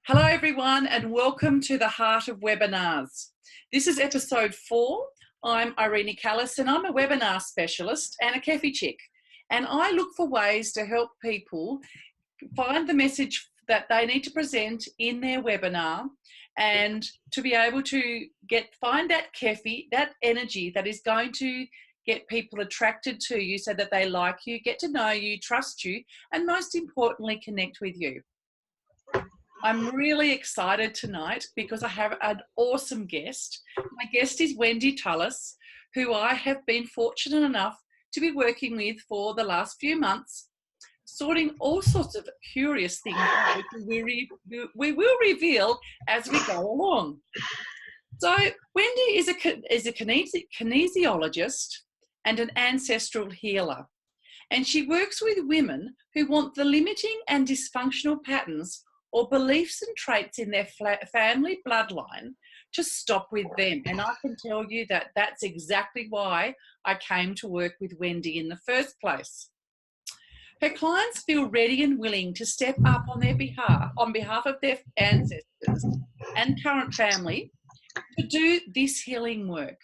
Hello everyone and welcome to the Heart of Webinars. This is episode 4. I'm Irini Tullis and I'm a webinar specialist and a Kefi chick. And I look for ways to help people find the message that they need to present in their webinar and to be able to find that Kefi, that energy that is going to get people attracted to you so that they like you, get to know you, trust you, and most importantly, connect with you. I'm really excited tonight because I have an awesome guest. My guest is Wendy Tullis, who I have been fortunate enough to be working with for the last few months, sorting all sorts of curious things out, which we will reveal as we go along. So Wendy is a kinesiologist and an ancestral healer, and she works with women who want the limiting and dysfunctional patterns or beliefs and traits in their family bloodline to stop with them. And I can tell you that that's exactly why I came to work with Wendy in the first place. Her clients feel ready and willing to step up on behalf of their ancestors and current family to do this healing work,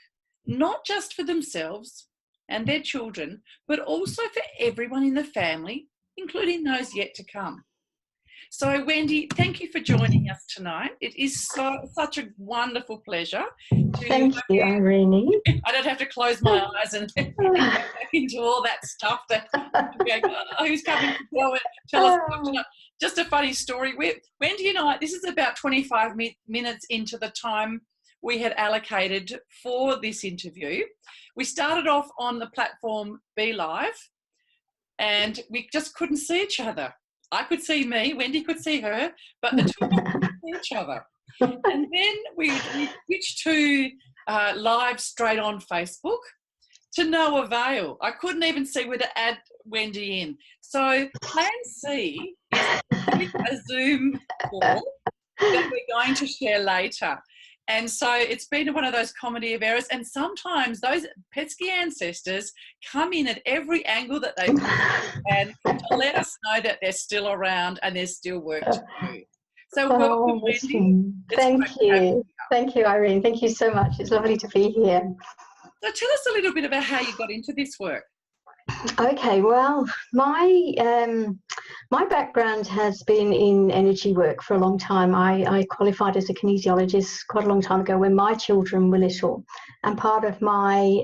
not just for themselves and their children, but also for everyone in the family, including those yet to come. So Wendy, thank you for joining us tonight. It is such a wonderful pleasure. Thank you, Irini. I don't have to close my eyes and get back into all that stuff that who's coming to tell us. Just a funny story. Wendy and I, this is about 25 minutes into the time we had allocated for this interview. We started off on the platform Be Live and we just couldn't see each other. I could see me, Wendy could see her, but the two of us couldn't see each other. And then we switched to live straight on Facebook to no avail. I couldn't even see where to add Wendy in. So plan C is a Zoom call that we're going to share later. And so it's been one of those comedy of errors. And sometimes those pesky ancestors come in at every angle that they can to let us know that they're still around and there's still work to do. So welcome, Wendy. Thank you. Thank you, Irene. Thank you so much. It's lovely to be here. So tell us a little bit about how you got into this work. Okay, well, my background has been in energy work for a long time. I qualified as a kinesiologist quite a long time ago when my children were little, and part of my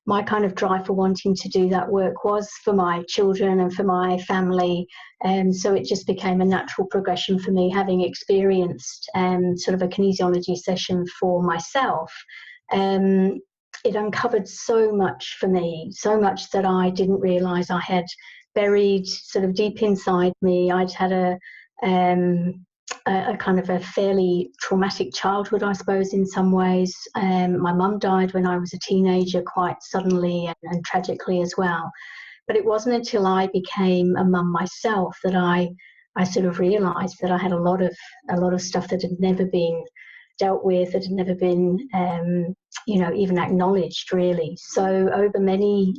my kind of drive for wanting to do that work was for my children and for my family, and so it just became a natural progression for me, having experienced sort of a kinesiology session for myself. It uncovered so much for me, so much that I didn't realise I had buried sort of deep inside me. I'd had a kind of a fairly traumatic childhood, I suppose, in some ways. My mum died when I was a teenager quite suddenly and tragically as well. But it wasn't until I became a mum myself that I sort of realised that I had a lot of stuff that had never been dealt with, that had never been even acknowledged, really. So over many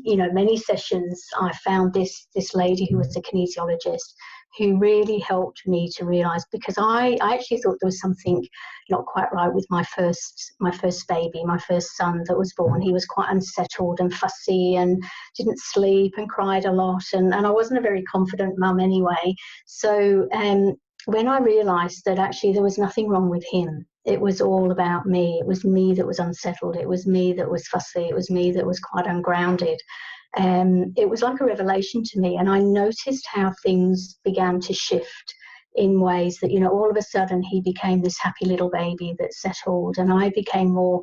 sessions, I found this lady who was a kinesiologist who really helped me to realise, because I actually thought there was something not quite right with my first baby, my first son that was born. He was quite unsettled and fussy and didn't sleep and cried a lot, and I wasn't a very confident mum anyway. So when I realised that actually there was nothing wrong with him, it was all about me. It was me that was unsettled. It was me that was fussy. It was me that was quite ungrounded. It was like a revelation to me, and I noticed how things began to shift in ways that, all of a sudden he became this happy little baby that settled, and I became more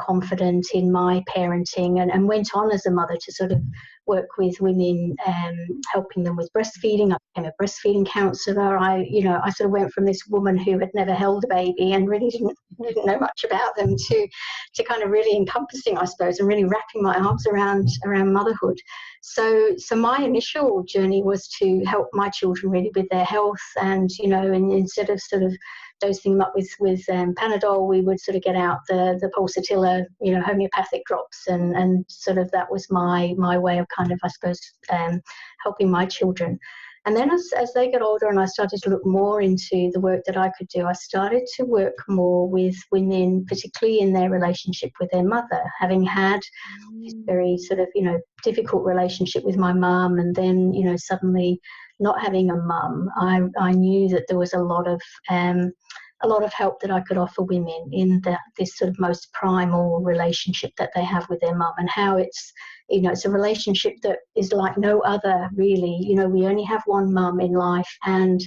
confident in my parenting, and went on as a mother to sort of work with women, helping them with breastfeeding. I became a breastfeeding counsellor. I sort of went from this woman who had never held a baby and really didn't know much about them to kind of really encompassing, I suppose, and really wrapping my arms around motherhood. So my initial journey was to help my children really with their health, and instead of sort of dosing them up with Panadol, we would sort of get out the pulsatilla, homeopathic drops, and sort of that was my way of kind of, I suppose, helping my children. And then as they got older and I started to look more into the work that I could do, I started to work more with women, particularly in their relationship with their mother, having had this very sort of, difficult relationship with my mum, and then, suddenly not having a mum. I knew that there was a lot of help that I could offer women in this sort of most primal relationship that they have with their mum, and how it's a relationship that is like no other, really. We only have one mum in life, and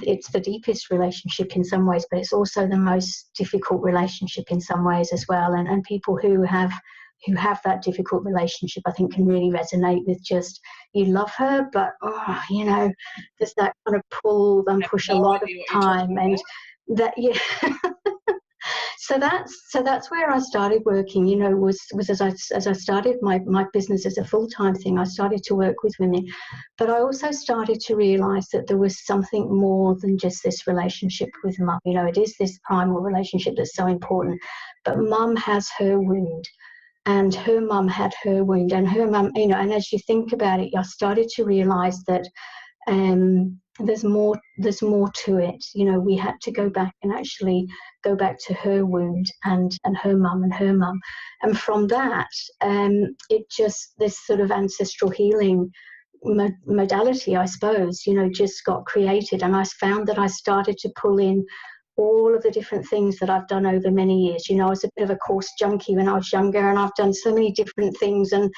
it's the deepest relationship in some ways, but it's also the most difficult relationship in some ways as well. And people who have that difficult relationship, I think, can really resonate with just, you love her, but there's that kind of pull and push a lot of time, and that, yeah. So that's where I started working. Was as I started my business as a full-time thing, I started to work with women, but I also started to realise that there was something more than just this relationship with mum. It is this primal relationship that's so important, but mum has her wound. And her mum had her wound, and her mum, and as you think about it, I started to realise that there's more to it. We had to go back and actually go back to her wound and her mum and her mum. And from that, it just, this sort of ancestral healing modality, I suppose, just got created. And I found that I started to pull in all of the different things that I've done over many years. I was a bit of a course junkie when I was younger, and I've done so many different things, and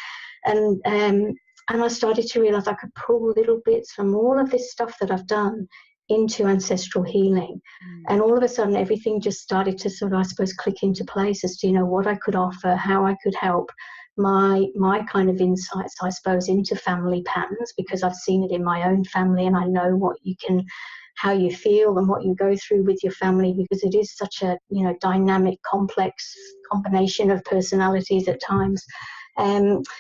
I started to realise I could pull little bits from all of this stuff that I've done into ancestral healing. And all of a sudden everything just started to sort of, I suppose, click into place as to, what I could offer, how I could help, my kind of insights, I suppose, into family patterns, because I've seen it in my own family, and I know how you feel and what you go through with your family, because it is such a dynamic, complex combination of personalities at times.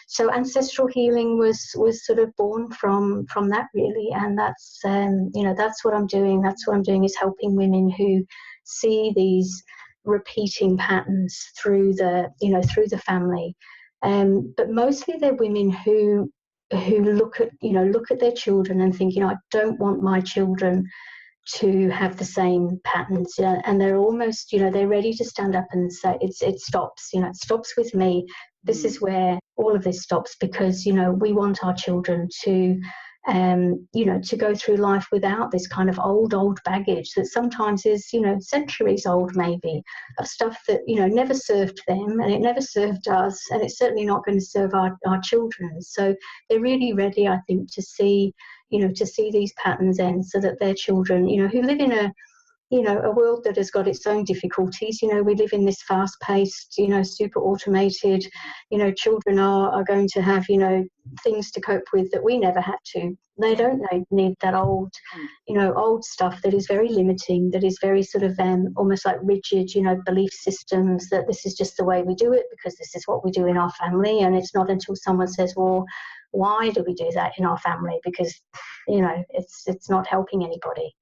So ancestral healing was sort of born from that, really, and that's that's what I'm doing. That's what I'm doing, is helping women who see these repeating patterns through the family, but mostly they're women who look at their children and think, I don't want my children to have the same patterns, and they're almost, they're ready to stand up and say, it stops, it stops with me. This is where all of this stops, because, we want our children to, to go through life without this kind of old baggage that sometimes is, centuries old, maybe, of stuff that, never served them, and it never served us, and it's certainly not going to serve our children. So they're really ready, I think, to see these patterns end, so that their children, who live in a world that has got its own difficulties. We live in this fast-paced, super automated, children are going to have, things to cope with that we never had to. They don't need that old stuff that is very limiting, that is very sort of almost like rigid, belief systems, that this is just the way we do it because this is what we do in our family. And it's not until someone says, well, why do we do that in our family? Because, it's not helping anybody.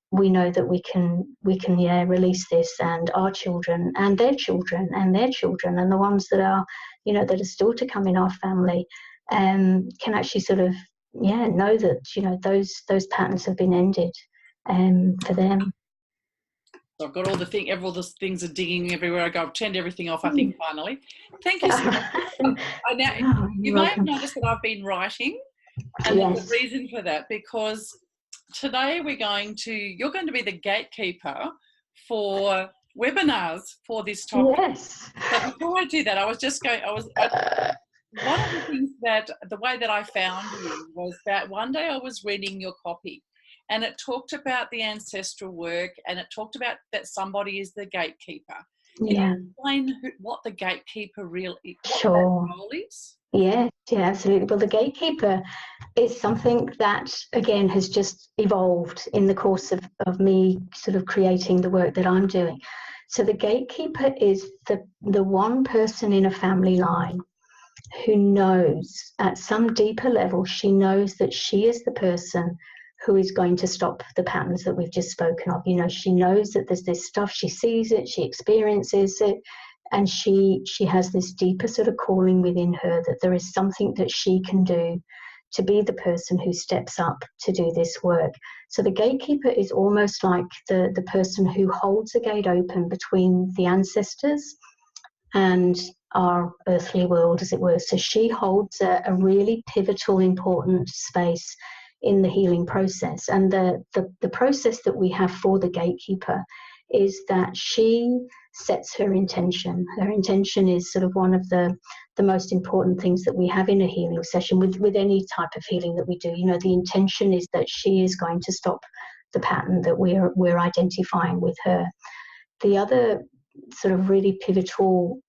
We know that we can release this, and our children and their children and their children, and the ones that are that are still to come in our family, can actually sort of know that those patterns have been ended for them. I've got all the things are digging everywhere I go. I've turned everything off, I think, finally. Thank you so much. You may have noticed that I've been writing, and there's a reason for that, because today you're going to be the gatekeeper for webinars for this topic. Yes. But before I do that, one of the things that, the way that I found you was that one day I was reading your copy, and it talked about the ancestral work, and it talked about that somebody is the gatekeeper. Can you explain what the gatekeeper really, what that role is? Yeah, absolutely. Well, the gatekeeper is something that, again, has just evolved in the course of me sort of creating the work that I'm doing. So the gatekeeper is the one person in a family line who knows, at some deeper level, she knows that she is the person who is going to stop the patterns that we've just spoken of. She knows that there's this stuff, she sees it, she experiences it, and she has this deeper sort of calling within her that there is something that she can do to be the person who steps up to do this work. So the gatekeeper is almost like the person who holds a gate open between the ancestors and our earthly world, as it were. So she holds a really pivotal, important space in the healing process. And the process that we have for the gatekeeper is that she sets her intention. Her intention is sort of one of the most important things that we have in a healing session with any type of healing that we do. You know, the intention is that she is going to stop the pattern that we're identifying with her. The other sort of really pivotal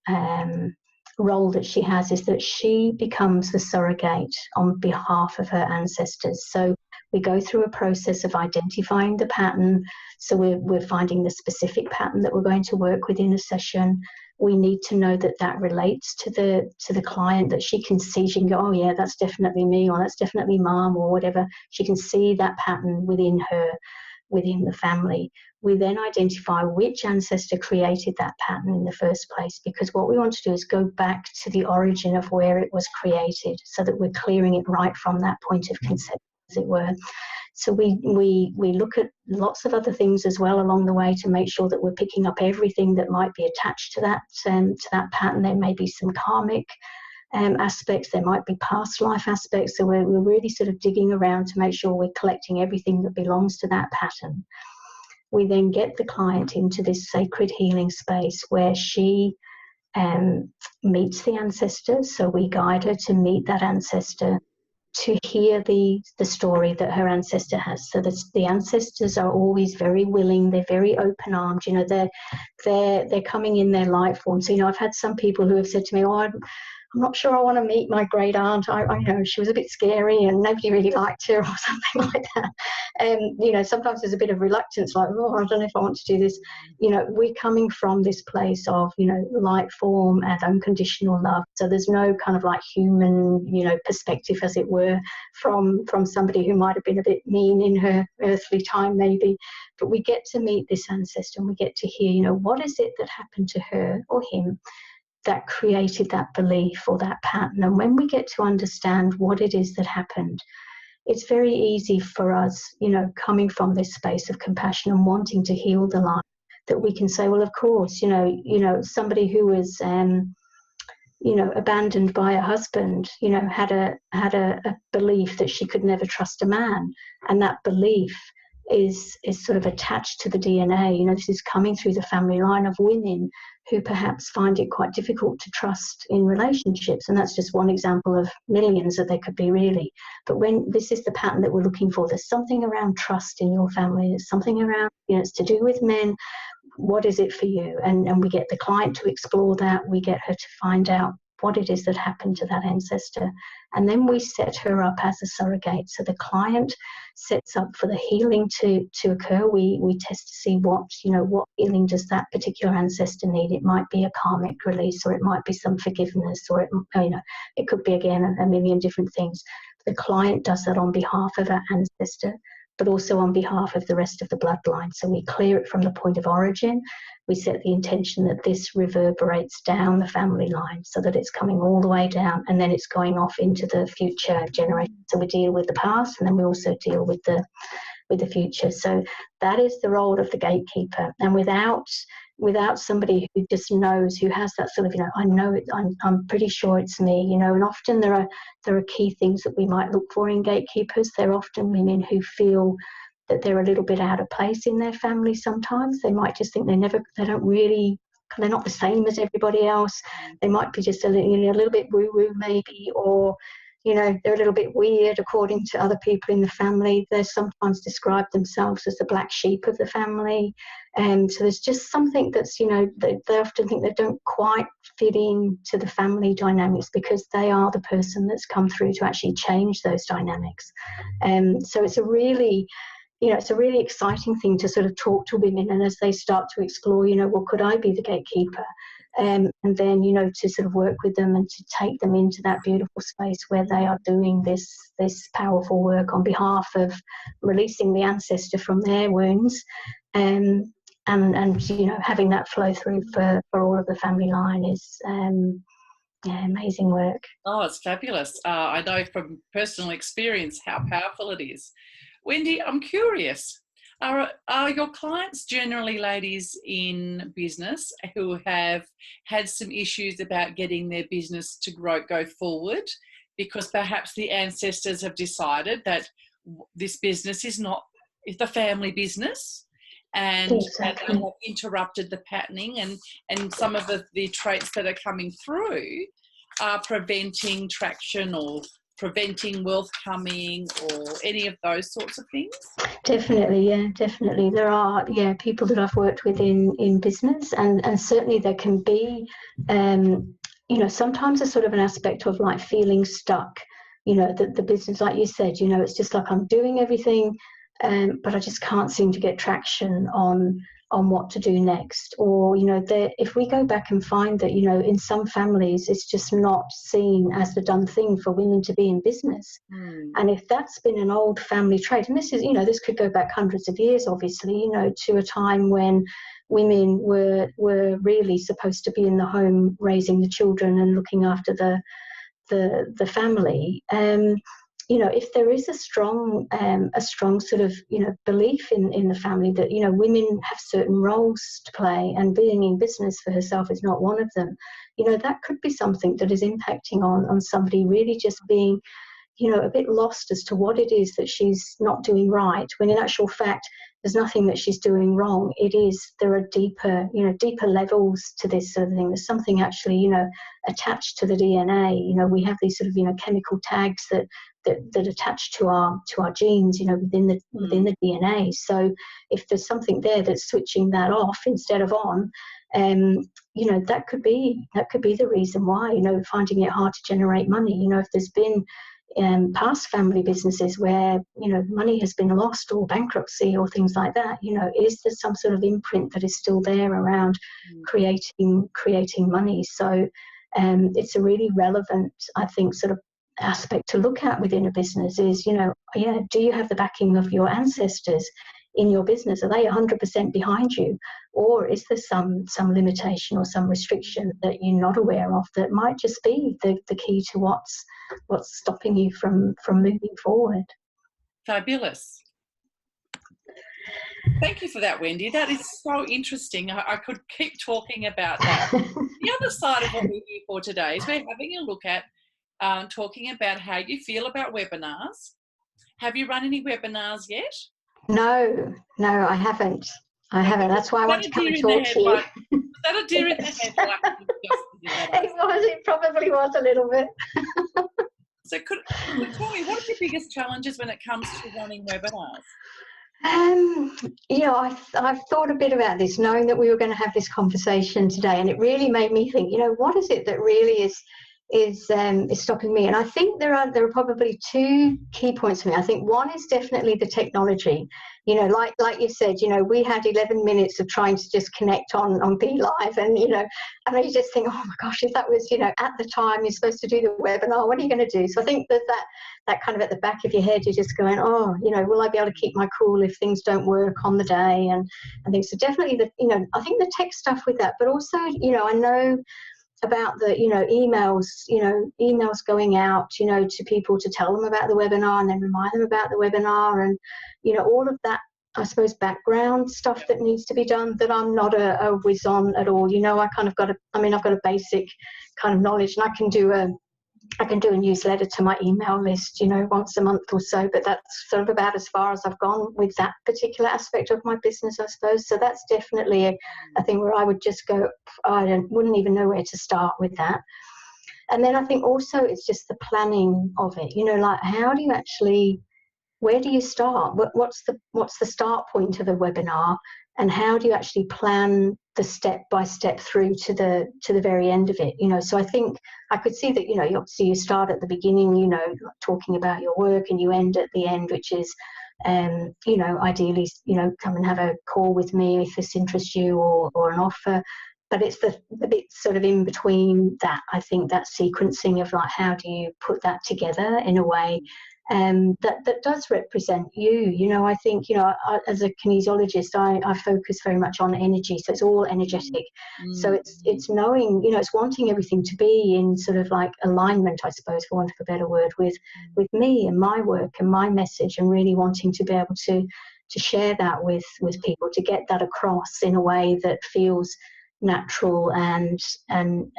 role that she has is that she becomes the surrogate on behalf of her ancestors. So we go through a process of identifying the pattern. So we're finding the specific pattern that we're going to work with in a session. We need to know that that relates to the client, that she can see, she can go, oh yeah, that's definitely me, or that's definitely mom, or whatever. She can see that pattern within her, within the family. We then identify which ancestor created that pattern in the first place, because what we want to do is go back to the origin of where it was created, so that we're clearing it right from that point of conception, as it were. So we look at lots of other things as well along the way to make sure that we're picking up everything that might be attached to that pattern. There may be some karmic aspects, there might be past life aspects. So we're really sort of digging around to make sure we're collecting everything that belongs to that pattern. We then get the client into this sacred healing space where she meets the ancestor. So we guide her to meet that ancestor, to hear the story that her ancestor has. So the ancestors are always very willing, they're very open-armed, you know, they're coming in their light form. So, you know, I've had some people who have said to me, oh, I'm not sure I want to meet my great aunt. I know she was a bit scary and nobody really liked her, or something like that. And, you know, sometimes there's a bit of reluctance, like, oh, I don't know if I want to do this. You know, we're coming from this place of, you know, light form and unconditional love. So there's no kind of like human, you know, perspective, as it were, from somebody who might have been a bit mean in her earthly time, maybe. But we get to meet this ancestor and we get to hear, you know, what is it that happened to her or him that created that belief or that pattern. And when we get to understand what it is that happened, it's very easy for us, you know, coming from this space of compassion and wanting to heal the life, that we can say, well, of course, you know, somebody who was, you know, abandoned by a husband, you know, had a belief that she could never trust a man, and that belief is sort of attached to the DNA. You know, this is coming through the family line of women who perhaps find it quite difficult to trust in relationships. And that's just one example of millions that there could be, really. But when this is the pattern that we're looking for, there's something around trust in your family, there's something around, you know, it's to do with men. What is it for you? And we get the client to explore that. We get her to find out what it is that happened to that ancestor. And then we set her up as a surrogate. So the client sets up for the healing to occur. We test to see what healing does that particular ancestor need. It might be a karmic release, or it might be some forgiveness, or it could be, again, a million different things. The client does that on behalf of our ancestor, but also on behalf of the rest of the bloodline. So we clear it from the point of origin. We set the intention that this reverberates down the family line, so that it's coming all the way down, and then it's going off into the future generation. So we deal with the past, and then we also deal with the future. So that is the role of the gatekeeper. And without somebody who just knows, who has that sort of, you know, I know it, I'm pretty sure it's me, you know. And often there are key things that we might look for in gatekeepers. They're often women who feel that they're a little bit out of place in their family. Sometimes they might just think they're not the same as everybody else. They might be just a little bit woo-woo maybe, or, you know, they're a little bit weird according to other people in the family. They sometimes describe themselves as the black sheep of the family. And so there's just something that's, you know, they often think they don't quite fit in to the family dynamics, because they are the person that's come through to actually change those dynamics. So it's a really exciting thing to sort of talk to women, and as they start to explore, you know, well, could I be the gatekeeper? And then, you know, to sort of work with them and to take them into that beautiful space where they are doing this powerful work on behalf of releasing the ancestor from their wounds, and you know, having that flow through for all of the family line is Yeah, amazing work. Oh, it's fabulous. I know from personal experience how powerful it is. Wendy, I'm curious. Are your clients generally ladies in business who have had some issues about getting their business to go forward because perhaps the ancestors have decided that this business is not the family business, and that they have interrupted the patterning, and some of the traits that are coming through are preventing traction or preventing wealth coming or any of those sorts of things? Definitely, yeah, definitely. There are, people that I've worked with in business, and certainly there can be, sometimes a sort of an aspect of like feeling stuck. The business, like you said, it's just like I'm doing everything, but I just can't seem to get traction on what to do next. Or, if we go back and find that, in some families, it's just not seen as the done thing for women to be in business. And if that's been an old family trait, and this is, this could go back hundreds of years, obviously, to a time when women were really supposed to be in the home raising the children and looking after the family. If there is a strong sort of, belief in the family that, women have certain roles to play, and being in business for herself is not one of them, that could be something that is impacting on somebody really just being, a bit lost as to what it is that she's not doing right, when in actual fact, there's nothing that she's doing wrong. There are deeper levels to this sort of thing. There's something actually, attached to the DNA. We have these sort of, chemical tags that attach to our genes, within the DNA. So if there's something there that's switching that off instead of on, that could be the reason why, finding it hard to generate money. If there's been past family businesses where money has been lost, or bankruptcy or things like that, is there some sort of imprint that is still there around creating money? So it's a really relevant, I think, sort of aspect to look at within a business is, do you have the backing of your ancestors in your business? Are they 100% behind you, or is there some limitation or some restriction that you're not aware of that might just be the key to what's stopping you from moving forward? Fabulous. Thank you for that, Wendy. That is so interesting. I could keep talking about that. The other side of what we're here for today is we're having a look at talking about how you feel about webinars. Have you run any webinars yet? No, I haven't. That's why I want to come and talk to you. Was that a deer in the headlight? It probably was a little bit. So could you tell me, what are the biggest challenges when it comes to running webinars? I've thought a bit about this, knowing that we were going to have this conversation today, and it really made me think, what is it that really is stopping me? And I think there are probably two key points for me. I think one is definitely the technology. Like you said, we had 11 minutes of trying to just connect on Be Live, and and you just think, oh my gosh, if that was at the time you're supposed to do the webinar, what are you going to do? So I think there's that kind of at the back of your head, you're just going, oh, will I be able to keep my cool if things don't work on the day, and things. So definitely I think the tech stuff with that, but also I know about the emails going out to people to tell them about the webinar and then remind them about the webinar, and all of that, I suppose, background stuff that needs to be done that I'm not a whiz on at all. I've got a basic kind of knowledge, and I can do a newsletter to my email list, once a month or so, but that's sort of about as far as I've gone with that particular aspect of my business, I suppose. So that's definitely a thing where I would just go, wouldn't even know where to start with that. And then I think also it's just the planning of it, like how do you actually, where do you start? What's the start point of a webinar, and how do you actually plan the step by step through to the very end of it? So I think I could see that obviously you start at the beginning, talking about your work, and you end at the end, which is ideally come and have a call with me if this interests you, or an offer. But it's the bit sort of in between that, I think, that sequencing of like how do you put that together in a way that does represent you. You know, I think, you know, as a kinesiologist, I focus very much on energy, so it's all energetic. So it's knowing, you know, it's wanting everything to be in sort of like alignment, I suppose, for want of a better word, with me and my work and my message, and really wanting to be able to share that with people, to get that across in a way that feels natural and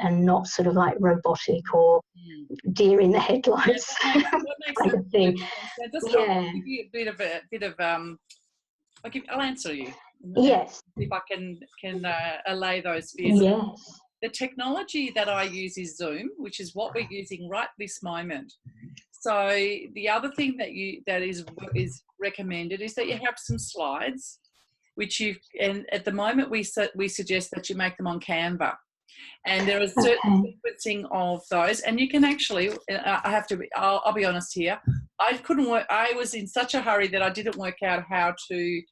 not sort of like robotic or deer in the headlights kind of thing. I'll give you a bit of I'll answer you. Yes. If I can allay those fears. Yes. The technology that I use is Zoom, which is what we're using right this moment. So the other thing that is recommended is that you have some slides, and at the moment we suggest that you make them on Canva. And there is certain sequencing of those, and you can actually, I'll be honest here, I couldn't work, I was in such a hurry that I didn't work out how to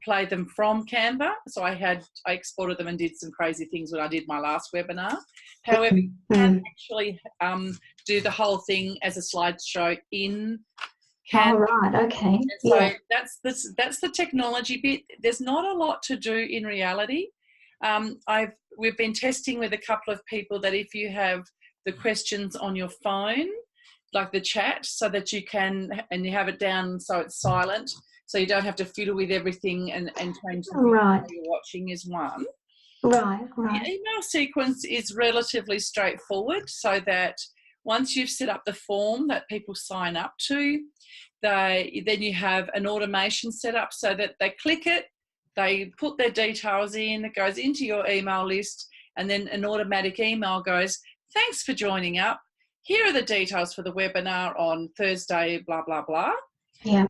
play them from Canva, so I exported them and did some crazy things when I did my last webinar. However, you can actually do the whole thing as a slideshow in Canva. Oh, right, okay. So that's the technology bit. There's not a lot to do in reality. We've been testing with a couple of people that if you have the questions on your phone, like the chat, so that you can, and you have it down so it's silent, so you don't have to fiddle with everything and change the video you're watching is one. Right. The email sequence is relatively straightforward, so that once you've set up the form that people sign up to, then you have an automation set up so that they click it, they put their details in, it goes into your email list, and then an automatic email goes, thanks for joining up. Here are the details for the webinar on Thursday, blah, blah, blah. Yeah.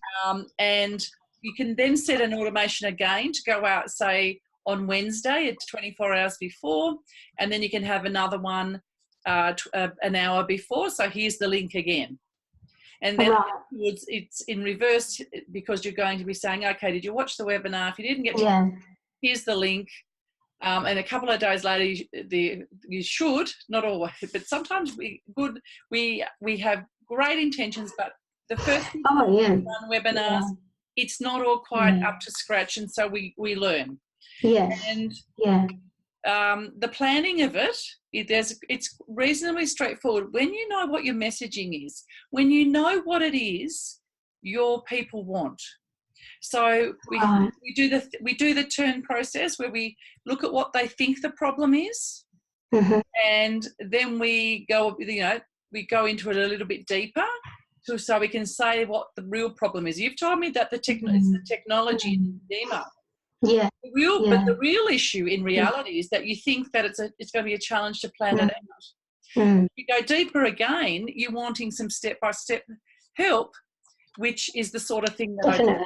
And you can then set an automation again to go out, say, on Wednesday at 24 hours before, and then you can have another one an hour before. So here's the link again. And then afterwards, it's in reverse, because you're going to be saying, okay, did you watch the webinar? If you didn't get to here's the link. And a couple of days later, you should, not always, but sometimes we have great intentions, but the first webinars, it's not all quite up to scratch, and so we learn. Yes. And the planning of it's reasonably straightforward. When you know what your messaging is, when you know what it is your people want. So we do the turn process where we look at what they think the problem is, and then we go into it a little bit deeper, so we can say what the real problem is. You've told me that it's the technology in the email. Yeah. But the real issue in reality is that you think that it's going to be a challenge to plan it out. You go deeper again, you're wanting some step-by-step help, which is the sort of thing that I do.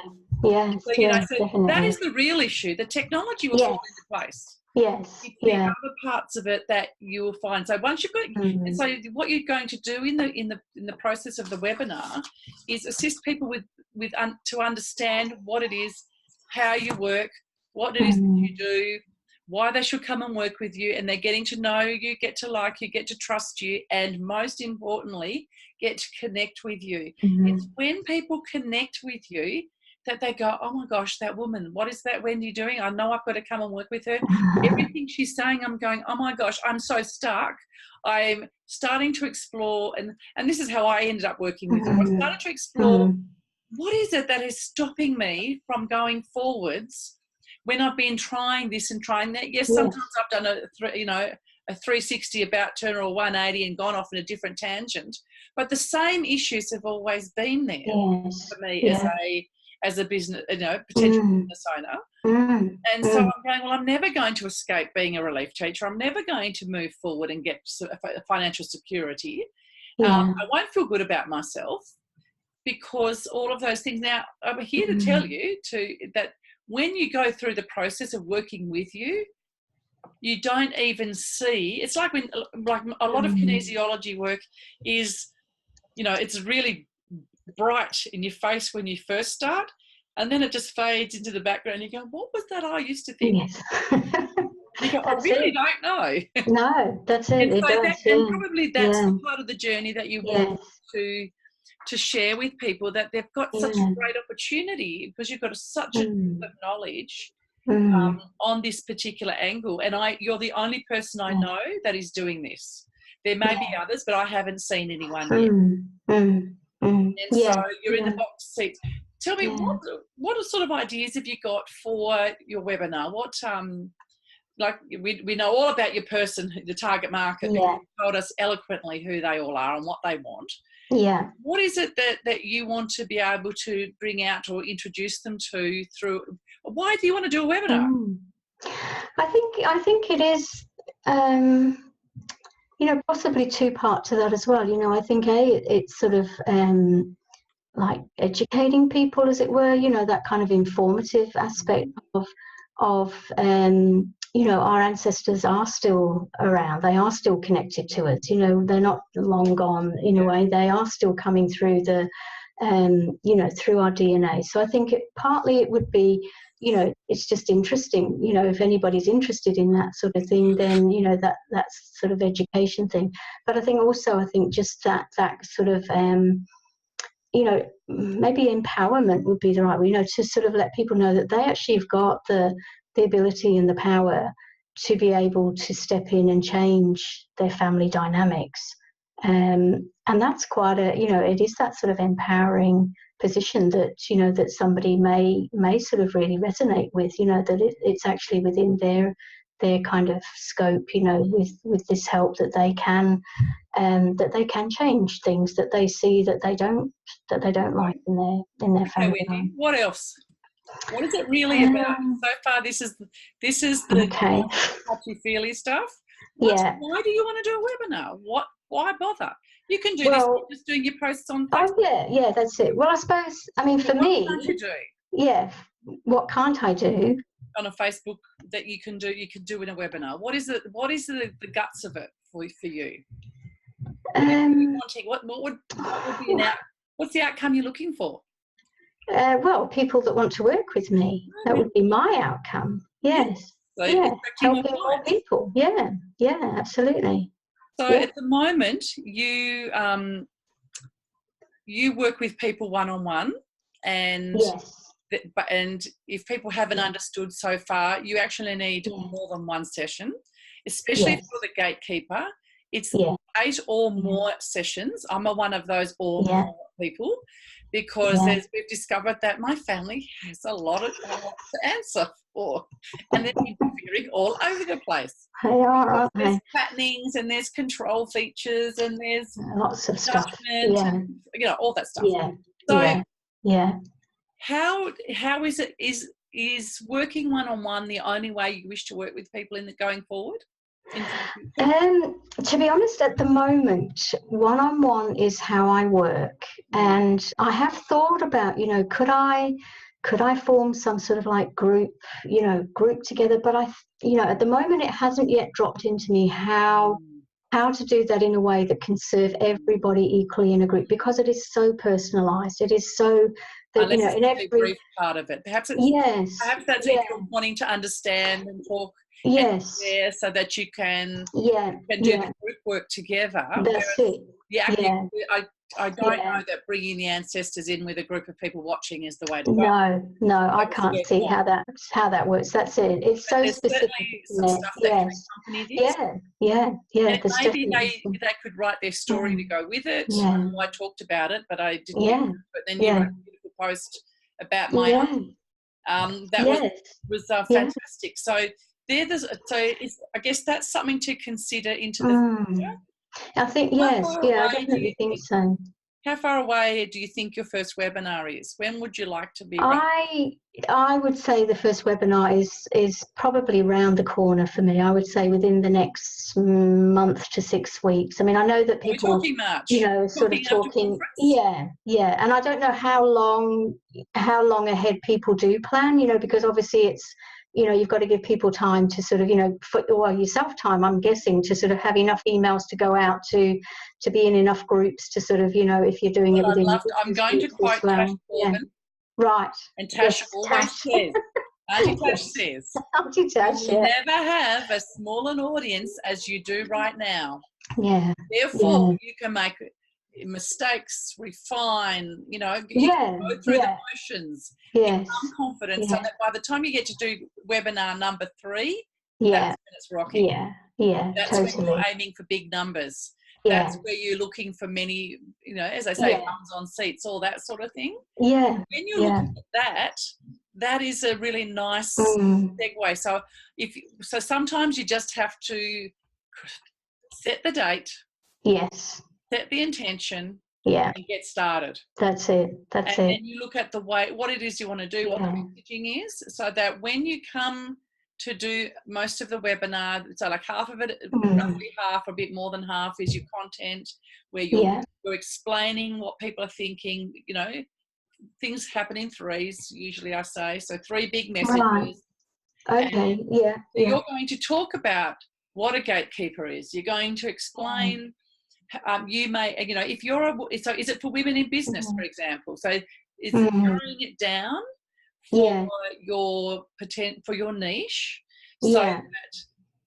Yes, so that is the real issue. The technology will fall into place. Yes. It's the other parts of it that you will find. So once you've got, and so what you're going to do in the process of the webinar is assist people with to understand what it is, how you work, what it is that you do, why they should come and work with you, and they're getting to know you, get to like you, get to trust you, and most importantly, get to connect with you. It's when people connect with you that they go, oh my gosh, that woman, what is that Wendy doing? I know I've got to come and work with her. Everything she's saying, I'm going, oh my gosh, I'm so stuck. I'm starting to explore, and this is how I ended up working with her. I started to explore what is it that is stopping me from going forwards when I've been trying this and trying that. Yes, sometimes I've done a 360 about turn or a 180 and gone off in a different tangent, but the same issues have always been there for me as a business, potential business owner. And so I'm going, well, I'm never going to escape being a relief teacher. I'm never going to move forward and get financial security. I won't feel good about myself because all of those things. Now, I'm here to tell you that when you go through the process of working with you, you don't even see. It's like when, like a lot of kinesiology work is, it's really bright in your face when you first start, and then it just fades into the background. You go, what was that I used to think? You go, I really don't know. No, that's it. And, so and probably that's the part of the journey that you want to share with people that they've got such a great opportunity, because you've got such a depth of knowledge on this particular angle. And you're the only person I know that is doing this. There may be others, but I haven't seen anyone yet. And so you're in the box seat. Tell me, what sort of ideas have you got for your webinar? What like we know all about your person, the target market. You told us eloquently who they all are and what they want. Yeah. What is it that you want to be able to bring out or introduce them to through? Why do you want to do a webinar? I think it is, possibly two parts to that as well. I think it's sort of like educating people, as it were. That kind of informative aspect of our ancestors are still around. They are still connected to us. They're not long gone in a way. They are still coming through through our DNA. So I think partly it would be, it's just interesting. If anybody's interested in that sort of thing, then that's sort of education thing. But I think just that sort of maybe empowerment would be the right way, to sort of let people know that they actually have got the ability and the power to be able to step in and change their family dynamics. And that's quite it is that sort of empowering position that, that somebody may sort of really resonate with, that it's actually within their kind of scope, with this help that they can change things that they see that they don't like in their family. Wendy, what else? What is it really about? So far, this is the touchy-feely stuff. Why do you want to do a webinar? Why bother? You can do this just doing your posts on Facebook. Oh, yeah, that's it. Well, I suppose, for me... What can't you do? Yeah, what can't I do? On a Facebook that you can do in a webinar. What is the guts of it for you? What would be what's the outcome you're looking for? People that want to work with me. That would be my outcome. Yes. So helping more people. Yeah, absolutely. So at the moment, you work with people one-on-one, and and if people haven't understood so far, you actually need more than one session, especially for the gatekeeper. It's 8 or more sessions. I'm one of those more people, because we've discovered that my family has a lot to answer for, and they're interfering all over the place. There's patternings, and there's control features, and there's lots of stuff. And, all that stuff. How is it? Is working one-on-one the only way you wish to work with people going forward? To be honest, at the moment, one-on-one is how I work, and I have thought about, could I form some sort of like group together, but at the moment it hasn't yet dropped into me how to do that in a way that can serve everybody equally in a group, because it is so personalised. It is so that in every brief part of it. Perhaps that's if you're wanting to understand and talk. Yes. So that you can do the group work together. That's it. I don't know that bringing the ancestors in with a group of people watching is the way to go. No, I can't see how that works. That's it. It's so specific. Some stuff that companies yeah. Maybe they could write their story to go with it. I talked about it, but I didn't. But then you wrote a beautiful post about my own. That was fantastic. So I guess that's something to consider into the future. I think, I definitely think so. How far away do you think your first webinar is? When would you like to be? I would say the first webinar is probably round the corner for me. I would say within the next month to 6 weeks. I mean, I know that people, we're talking March. Sort of talking. Yeah. And I don't know how long ahead people do plan. Because obviously it's. You've got to give people time to sort of, yourself time, I'm guessing, to sort of have enough emails to go out to be in enough groups to sort of, if you're doing everything. I'm going to quote Tash Morgan. Right. And Tash always says, Auntie Tash says, you never have as small an audience as you do right now. Yeah. Therefore, you can make mistakes, refine, you know, you Yeah, can go through the yeah, motions, yes, become confident, so yeah, that by the time you get to do webinar number 3, yeah, that's when it's rocking. yeah, yeah, That's when you're totally. aiming for big numbers. Yeah, That's where you're looking for many, you know, as I say, yeah, bums on seats, all that sort of thing. yeah, When you're yeah. looking at that, that is a really nice Mm, segue. So sometimes you just have to set the date, yes, set the intention, yeah, and get started. that's it, that's And it. then you look at the way, what it is you want to do, what the Yeah, messaging is, so that when you come to do most of the webinar, so like half of it, roughly half, a bit more than half, is your content, where you're yeah, explaining what people are thinking, you know, things happen in threes, usually I say, so 3 big right, messages. okay, And yeah, yeah, you're going to talk about what a gatekeeper is. You're going to explain, you may, you know, if you're so is it for women in business, for example? So it's narrowing it down for yeah, for your niche, so yeah, that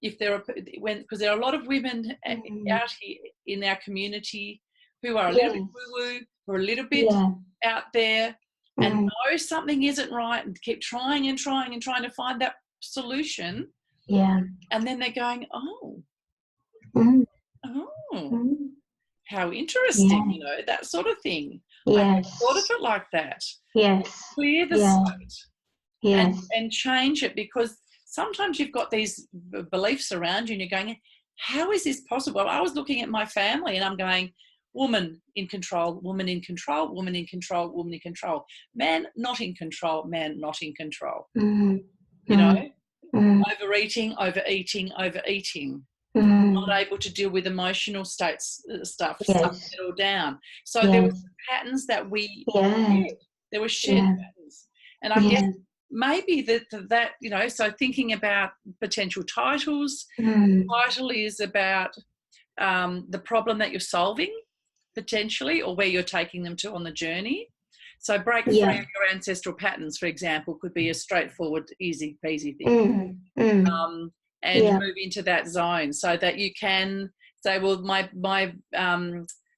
if there are, because there are a lot of women out here in our community who are a little bit yes, woo-woo, who are a little bit yeah, out there, and know something isn't right, and keep trying and trying and trying to find that solution, yeah, and then they're going, oh, mm, oh, mm, how interesting, yeah, you know, that sort of thing. I never thought of yes, it like that. yes, Clear the yeah, slate yes, and change it, because sometimes you've got these beliefs around you and you're going, how is this possible? I was looking at my family and I'm going, woman in control, woman in control, woman in control, woman in control, man not in control, man not in control. mm, You know, mm, mm, overeating, overeating, overeating. mm, Not able to deal with emotional stuff, yes, settle down. So there were yes, patterns that we yeah, shared. There were shared yeah, patterns. And I guess yeah, maybe that, you know, so thinking about potential titles, mm, title is about the problem that you're solving potentially, or where you're taking them to on the journey. So break free yeah, of your ancestral patterns, for example, could be a straightforward, easy peasy thing. mm, mm, And yeah, move into that zone so that you can say, well, my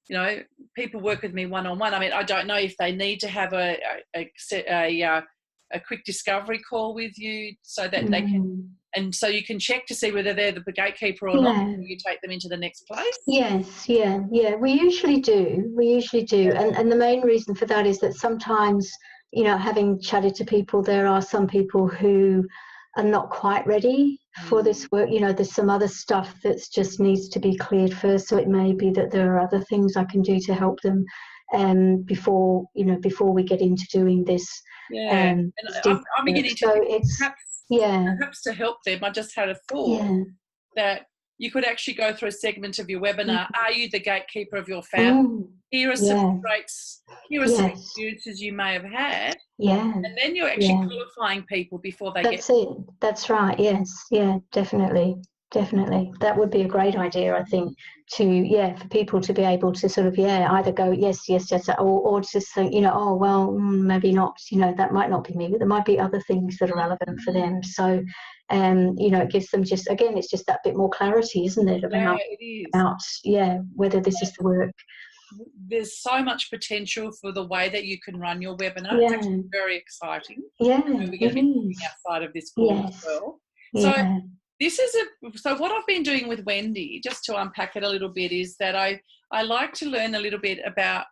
you know, people work with me one-on-one. I mean, I don't know if they need to have a quick discovery call with you so that they can, and so you can check to see whether they're the gatekeeper or not yeah. before you take them into the next place. Yes, yeah, yeah. We usually do. We usually do. And the main reason for that is that sometimes, you know, having chatted to people, there are some people who are not quite ready for this work. You know, there's some other stuff that just needs to be cleared first. So it may be that there are other things I can do to help them before, you know, before we get into doing this. Yeah. And this deep I'm work. beginning to So think it's, yeah, perhaps to help them, I just had a thought yeah. that you could actually go through a segment of your webinar. Are you the gatekeeper of your family? Mm, Here are some yeah, traits, here are some yes. experiences you may have had. Yeah, And then you're actually yeah. qualifying people before they get. That's it. That's right. Yes. Yeah, definitely. Definitely. That would be a great idea, I think, to, yeah, for people to be able to sort of, yeah, either go, yes, yes, yes, or just think, you know, oh, well, maybe not, you know, that might not be me, but there might be other things that are relevant for them. So, you know, it gives them just, again, it's just that bit more clarity, isn't it, Yeah, it is. about, yeah, whether this is the work. There's so much potential for the way that you can run your webinar. It's Yeah. actually very exciting. Yeah, We're going to it be talking is. outside of this call as Yes. well. So Yeah. so what I've been doing with Wendy, just to unpack it a little bit, is that I like to learn a little bit about,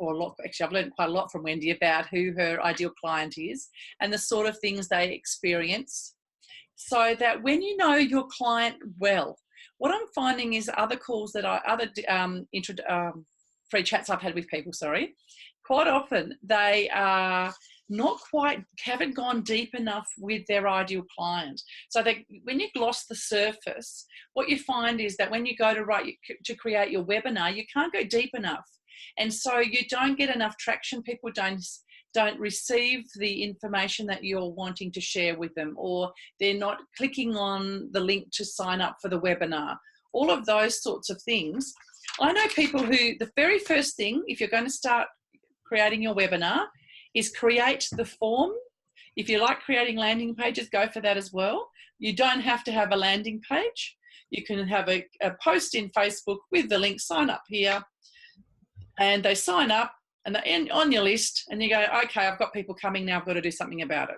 actually I've learned quite a lot from Wendy about who her ideal client is and the sort of things they experience, so that when you know your client well, what I'm finding is other calls that free chats I've had with people, quite often they are haven't gone deep enough with their ideal client. So when you gloss the surface, what you find is that when you go to create your webinar, you can't go deep enough. And so you don't get enough traction. People don't receive the information that you're wanting to share with them, or they're not clicking on the link to sign up for the webinar. All of those sorts of things. I know people who, the very first thing, if you're going to start creating your webinar, is create the form. If you like creating landing pages, go for that as well. You don't have to have a landing page. You can have a post in Facebook with the link, sign up here, and they sign up and they're on your list, and you go, okay, I've got people coming now, I've got to do something about it.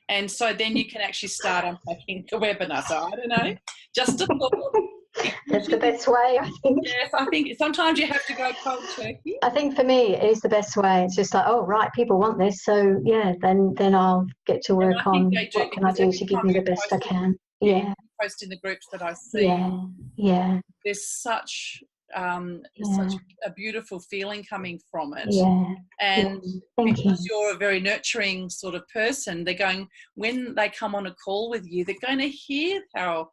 And so then you can actually start unpacking the webinar. So I don't know, just a thought. That's the best way, I think. Yes, I think sometimes you have to go cold turkey. I think for me, it is the best way. It's just like, oh, right, people want this. So, yeah, then I'll get to work on what can I do to give me the best I can. Yeah. Post in the groups that I see. Yeah, yeah. There's such a beautiful feeling coming from it. Yeah. And because you're a very nurturing sort of person, they're going, when they come on a call with you, they're going to hear how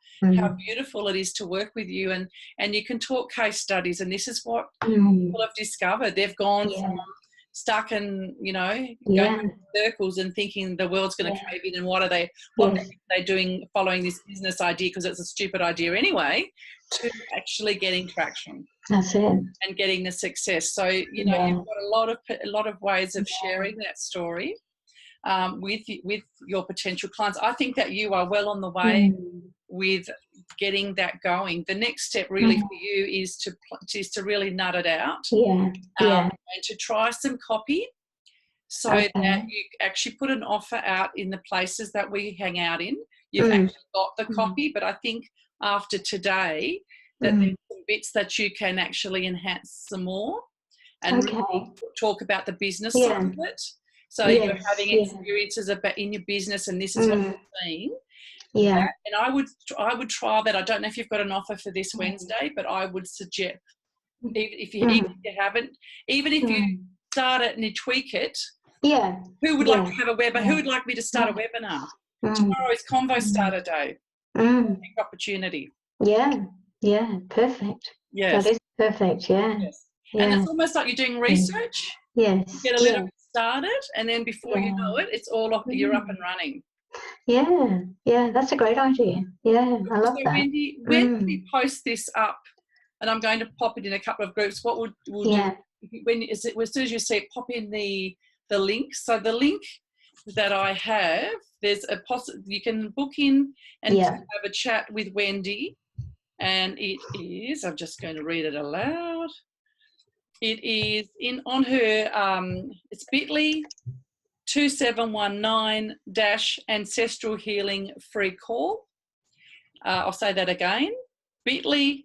beautiful it is to work with you, and you can talk case studies, and this is what people have discovered. They've gone from stuck and, going in circles and thinking the world's going to cave in, and what are they doing following this business idea because it's a stupid idea anyway, to actually getting traction. That's it. And getting the success. So, you've got a lot of ways of sharing that story with your potential clients. I think that you are well on the way with getting that going. The next step really for you is to really nut it out. And to try some copy so that you actually put an offer out in the places that we hang out in. You've actually got the copy, but I think after today that there's some bits that you can actually enhance some more and really talk about the business side of it. So you're having experiences in your business, and this is what you've seen. And I would try that. I don't know if you've got an offer for this Wednesday, but I would suggest, even if you haven't, even if you start it and you tweak it, who would like to have a webinar? Who would like me to start a webinar? Tomorrow is Convo Starter Day. Big opportunity. Yeah, perfect. Yes. That is perfect, And it's almost like you're doing research. Yes. You get a little bit started, and then before you know it, it's all up, you're up and running. Yeah, that's a great idea. Yeah, I love that. Wendy, when we post this up, and I'm going to pop it in a couple of groups, what we'll do, as soon as you see it, pop in the link. So the link that I have, there's you can book in and have a chat with Wendy. And it is, I'm just going to read it aloud. It is on her, it's bit.ly 2719-ancestral healing free call. I'll say that again, bit.ly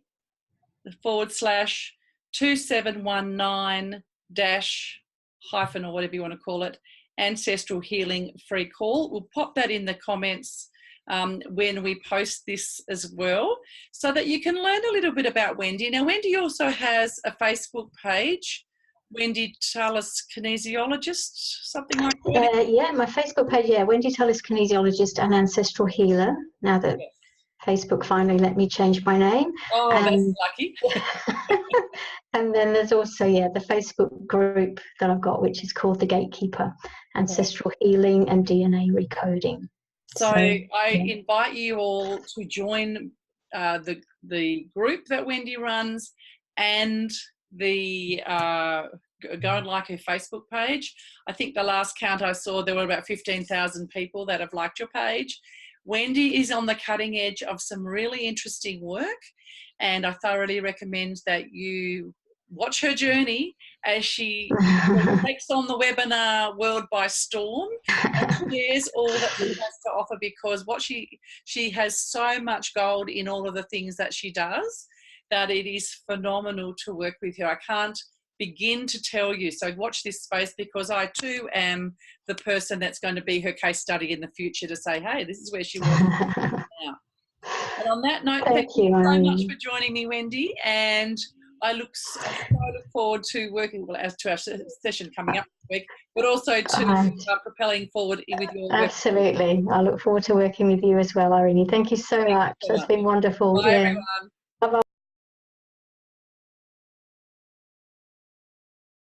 /2719- hyphen or whatever you want to call it, ancestral healing free call. We'll pop that in the comments when we post this as well, so that you can learn a little bit about Wendy. Now, Wendy also has a Facebook page, Wendy Tullis kinesiologist, something like that. My Facebook page, Wendy Tullis kinesiologist and ancestral healer. Now that Facebook finally let me change my name. Oh, that's lucky. And then there's also, the Facebook group that I've got, which is called The Gatekeeper, Ancestral Healing and DNA Recoding. So I invite you all to join the group that Wendy runs, and go and like her Facebook page. I think the last count I saw, there were about 15,000 people that have liked your page. Wendy is on the cutting edge of some really interesting work, and I thoroughly recommend that you watch her journey as she takes on the webinar world by storm and shares all that she has to offer, because what she has so much gold in all of the things that she does that it is phenomenal to work with her. I can't begin to tell you. So watch this space, because I too am the person that's going to be her case study in the future to say, hey, this is where she was now. And on that note, thank you so much for joining me, Wendy. And I look forward to working to our session coming up this week, but also to propelling forward with your work. Absolutely. I look forward to working with you as well, Irini. Thank you so much. It's been wonderful. Bye, everyone. Bye-bye.